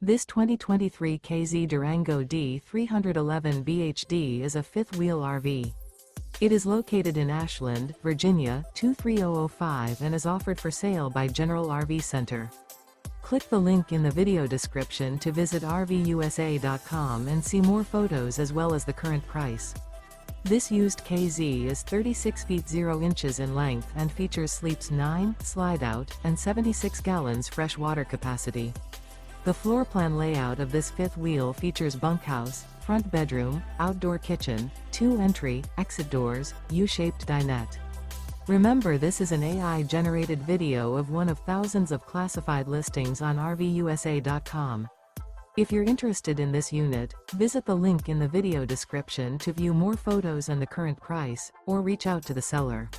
This 2023 K-Z Durango D311BHD is a fifth-wheel RV. It is located in Ashland, Virginia, 23005 and is offered for sale by General RV Center. Click the link in the video description to visit RVUSA.com and see more photos as well as the current price. This used K-Z is 36 feet 0 inches in length and features sleeps 9, Slideout, and 76 gallons fresh water capacity. The floor plan layout of this fifth wheel features bunkhouse, front bedroom, outdoor kitchen, 2 entry, exit doors, U-shaped dinette. Remember, this is an AI-generated video of one of thousands of classified listings on RVUSA.com. If you're interested in this unit, visit the link in the video description to view more photos and the current price, or reach out to the seller.